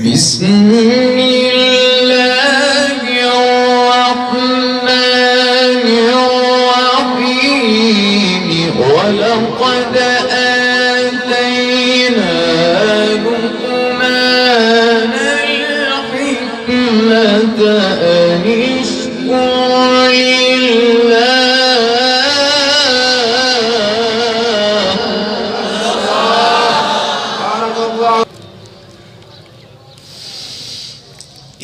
بسم الله الرحمن الرحيم ولقد آتينا لقمان الحكمة أن اشكر لله.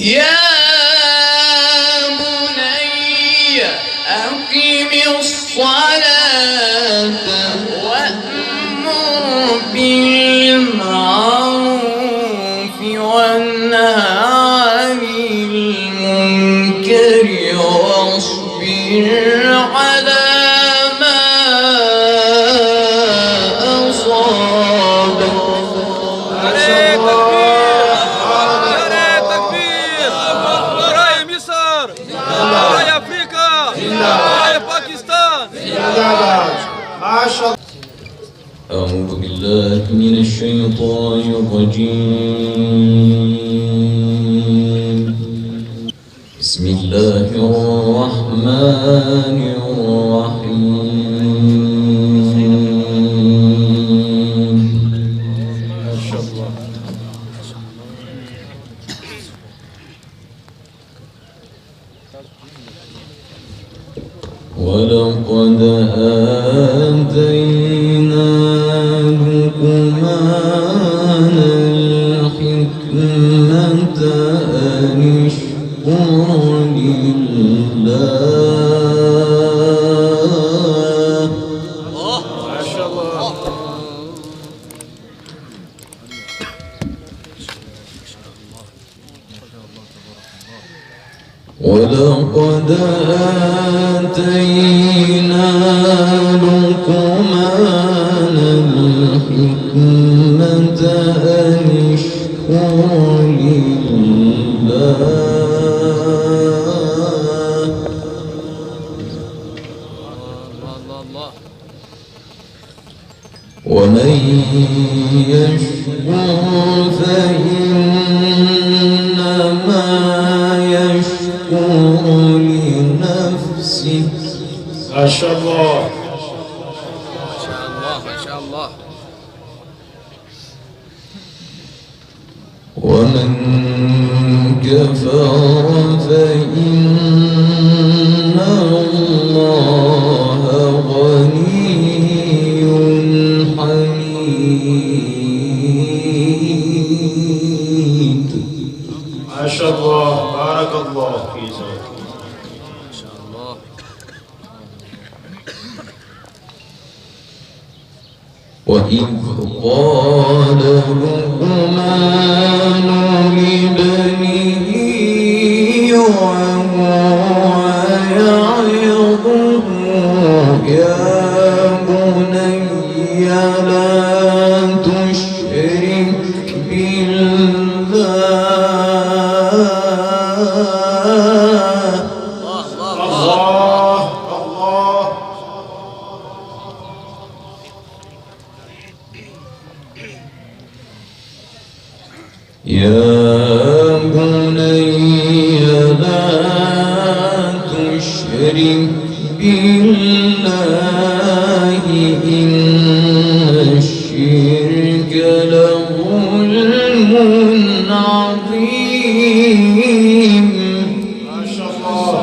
يا بني أقم الصلاة وأمر بالمعروف وانه عن المنكر واصبر على ما أصابك. أعوذ بالله من الشيطان الرجيم. بسم الله الرحمن الرحيم. ما شاء الله. ولقد آتينا لقمان الحكمة أن اشكر لله. ما شاء الله. ولقد آتينا لقمان الحكمة أن اشكر لله. ومن يشكر فإنما يشكر لنفسه. ما شاء الله. ما شاء الله ما شاء الله. ومن كفر فإن الله غني حميد. ما شاء الله. بارك الله فيك. ما شاء الله. وإذ قال لقمان لابنه وهو يعظه يا بني لا تشرك بالله. الله الله. يا بني لا تشرك بالله إن الشرك لظلم عظيم. ما شاء الله.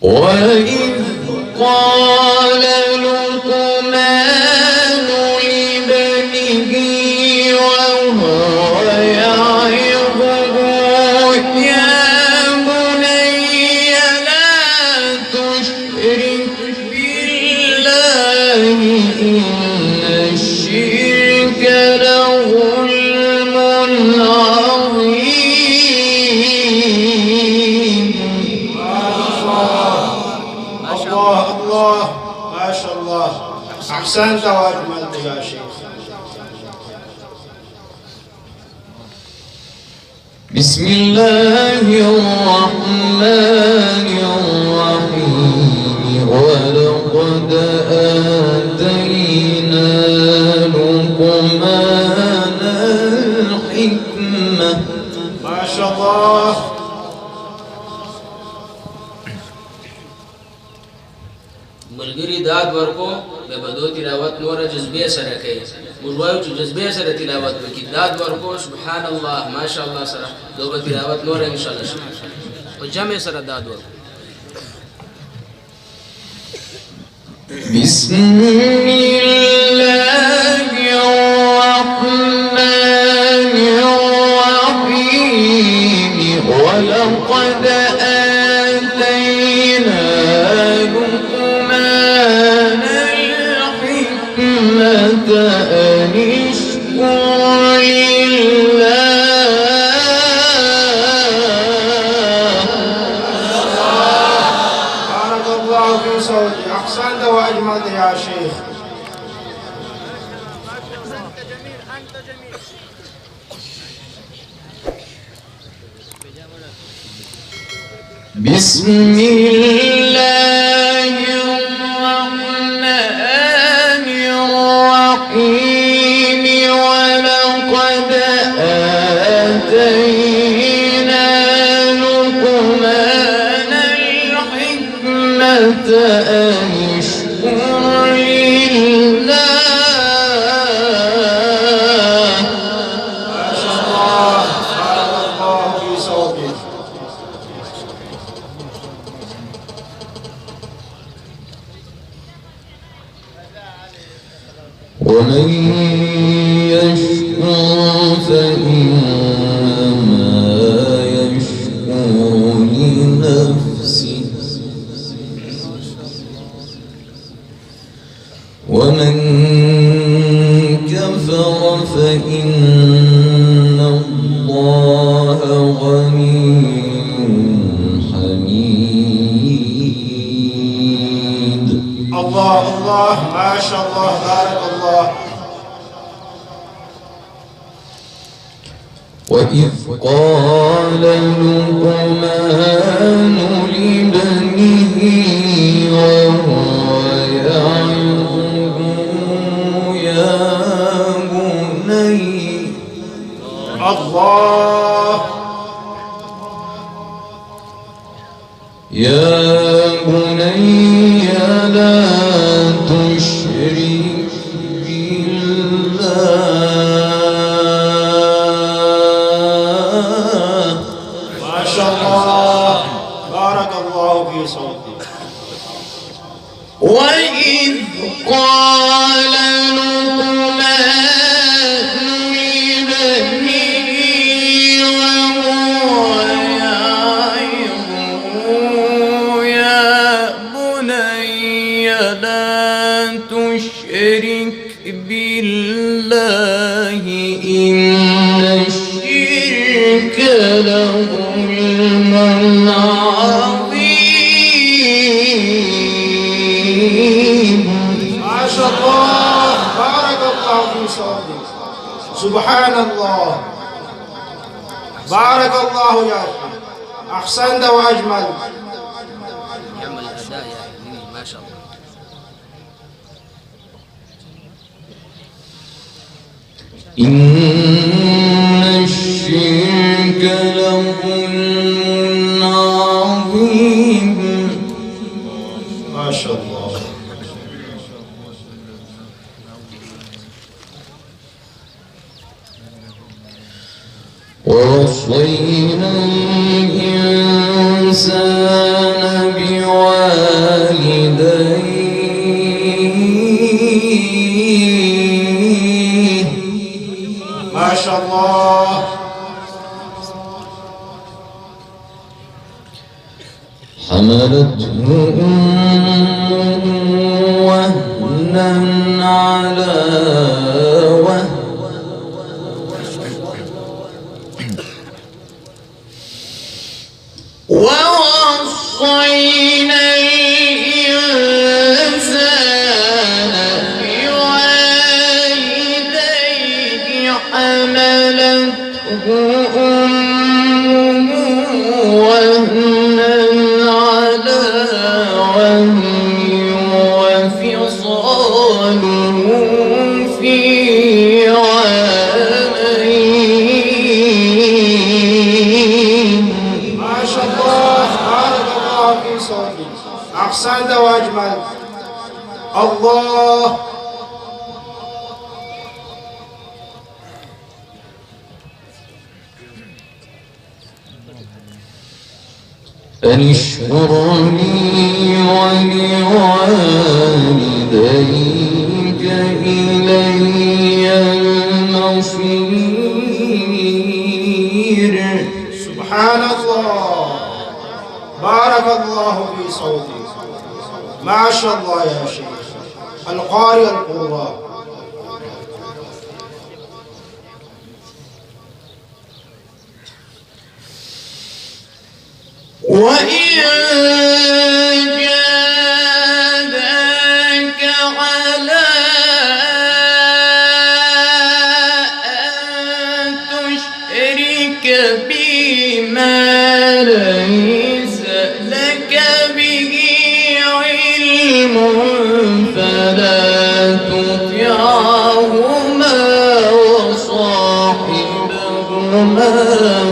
وإذ قال لقمان لابنه وهو يعظه يا بني لا تشرك بالله إن الشرك لظلم عظيم. الله الله. بسم الله الرحمن الرحيم ولقد آتينا لقمان الحكمة ما شاء الله. ملګری داد ورکو به بدو تلاوت نور جذبه سره کوي موږ وایو چې جذبه سره تلاوت وکړي داد ورکو سبحان الله ماشاء الله سره دوه تلاوت نور ان شاء الله او جمع سره داد ورکو بسم الله الرحمن الرحيم ولقد آتينا لقمان الحكمة أن اشكر بارك الله في صوتي، أحسنت وأجملت يا شيخ. بسم الله الرحمن الرحيم ولقد آتينا لقمان الحكمة أن اشكر لله ما شاء الله، بارك الله في صوتي. ومن يشكر فإنما يشكر لنفسه ومن كفر فإن الله غني حميد. الله الله، ما شاء الله، بارك الله. وإذ قال لقمان لابنه وهو يعظه يا بني الله. يا بني لا تشرك بالله ما شاء الله، بارك الله في صوتي. وإذ قال لقمان لابنه وهو يعظه يا بني لا تشرك بالله إن الشرك لظلم عظيم. ما شاء الله، بارك الله في صوتي. سبحان الله، بارك الله يا شيخ، أحسنت وأجملت. يعمل الاداء يا حبيبي ما شاء الله إن الشرك لظلم عظيم. ما شاء الله. ووصينا الإنسان بوالديه ما شاء الله. حملته أمه وهنا على وهن ووصينا الإنسان بوالديه حملته وهنا على وهن وفصاله في عامين. ما شاء الله بارك الله في صوتك أحسنت وأجملت. الله أن اشكر لي ولوالديك إلي المصير. سبحان الله بارك الله في صوتك. ما شاء الله يا شيخ القارئ القراء. وإن جاهداك على أن تشرك بما ليس لك به علم فلا تطعهما وصاحبهما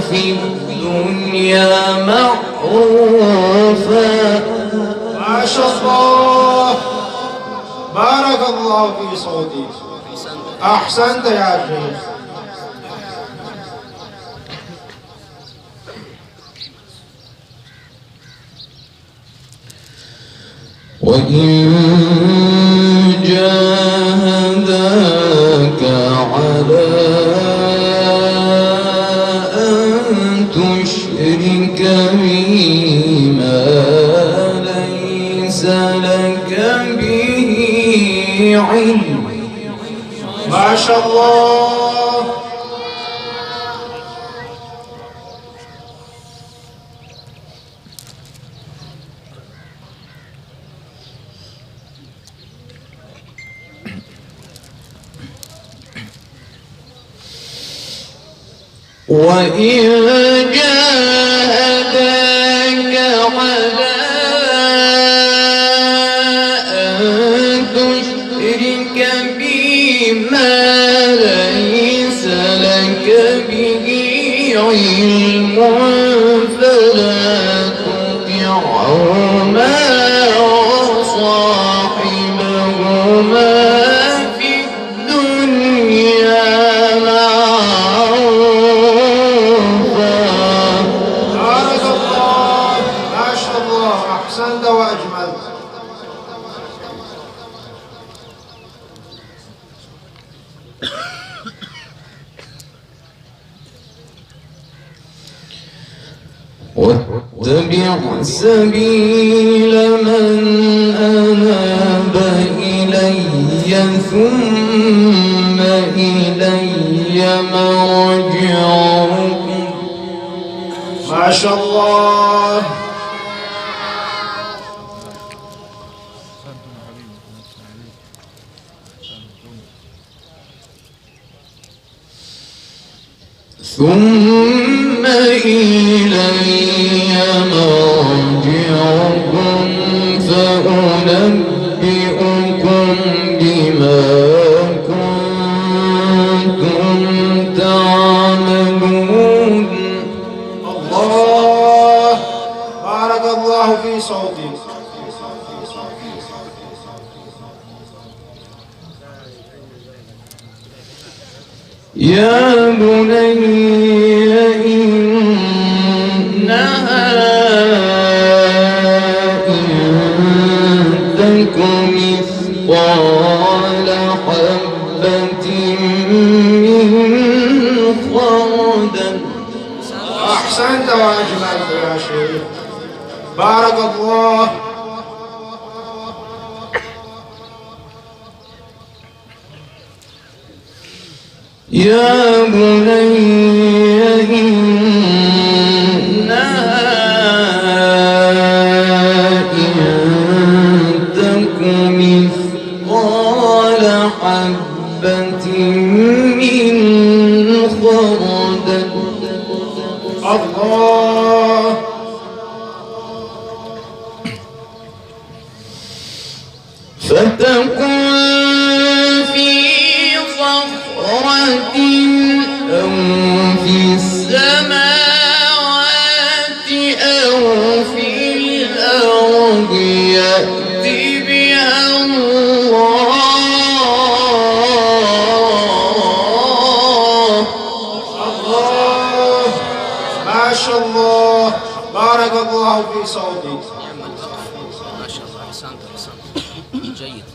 في الدنيا معروفا. ما شاء الله بارك الله في صوتك أحسنت يا شيخ. وإن جاهداك على أن تشرك بي ما ليس لك به علم. ما شاء الله وإن جاهداك على أن تشرك بي ما ليس لك به علم فلا تطعهما وصاحبهما في الدنيا بارك الله. ما شاء الله أحسنت وأجملت. واتبع سبيل من أناب إلي ثم إلي مرجعكم. ما شاء الله ثم إلي مرجعكم فأنبئكم بما كنتم تعملون. الله بارك الله في صوتك. يا بني إنها إن تك مثقال حبة من خردل. أحسنت وأجملت يا شيخ بارك الله. يا بني إنها إن تك مثقال حبة من خردل بردة الله فتكن في صخرة أو في السماوات أو في الأرض يأتي بها الله. الله ما شاء الله بارك الله في صوتك. نعم الوقف ما شاء الله أحسنت جيد.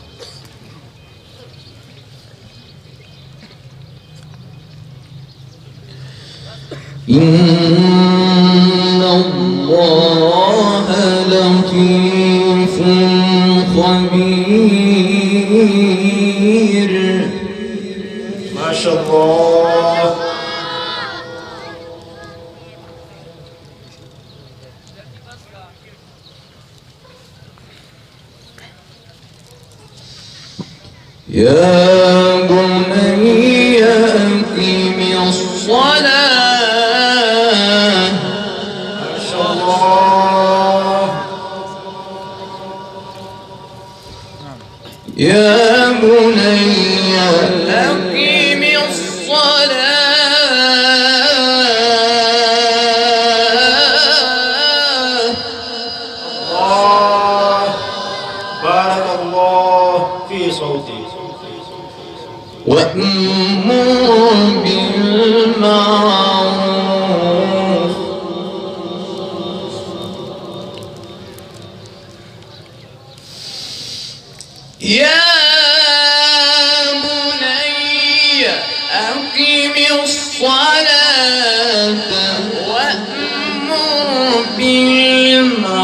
إن الله لطيف خبير. ما شاء الله يا بني أقم الصلاة. ما شاء الله يا بني أقم الصلاة. الله بارك الله في صوتك. وأمر بالمعروف يا بني أقم الصلاة وأمر بالمعروف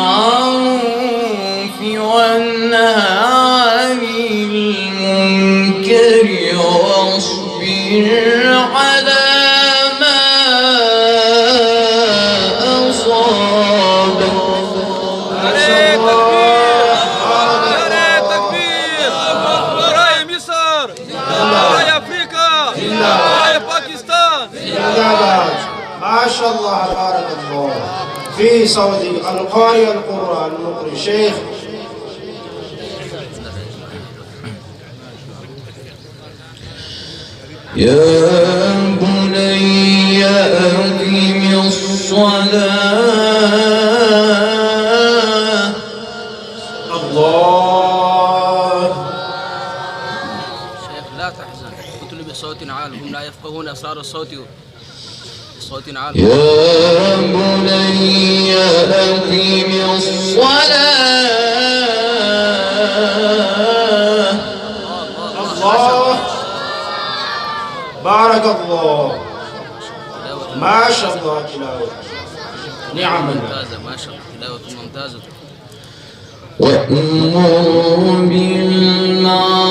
وانهى عن المنكر واصبر على ما أصابك. تكبير وراي مصر وراي افريقيا وراي باكستان. ما شاء الله بارك الله في صوتك. القارئ القرآن المقرئ شيخ. يا بني أقم الصلاة. الله شيخ لا تحزن اتل بصوت عال هم لا يفقهون أسرار الصوت بصوت عال. يا بني أقم الصلاة. الله بارك الله ما شاء الله تلاوة نعم ممتازة ما شاء الله تلاوة ممتازة. وأمر بالمعروف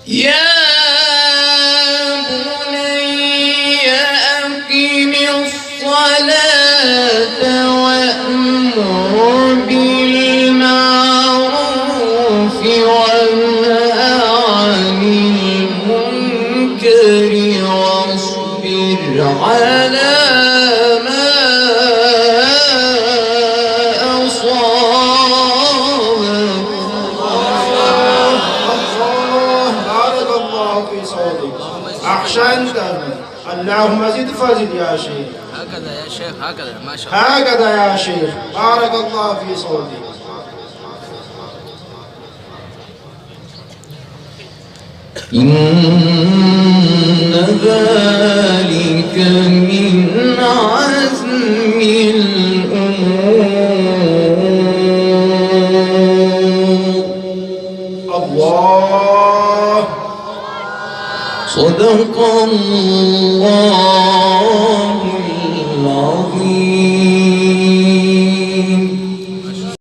يا بني أقم الصلاة وأمر بالمعروف وانهى عن المنكر واصبر على ما أصابك. بارك الله في صوتك. أحسنت. اللهم زد فزد يا شيخ. هكذا يا شيخ هكذا ما شاء الله. هكذا يا شيخ بارك الله في صوتك. إن ذلك من عزم الأمور. الله صدق الله العظيم.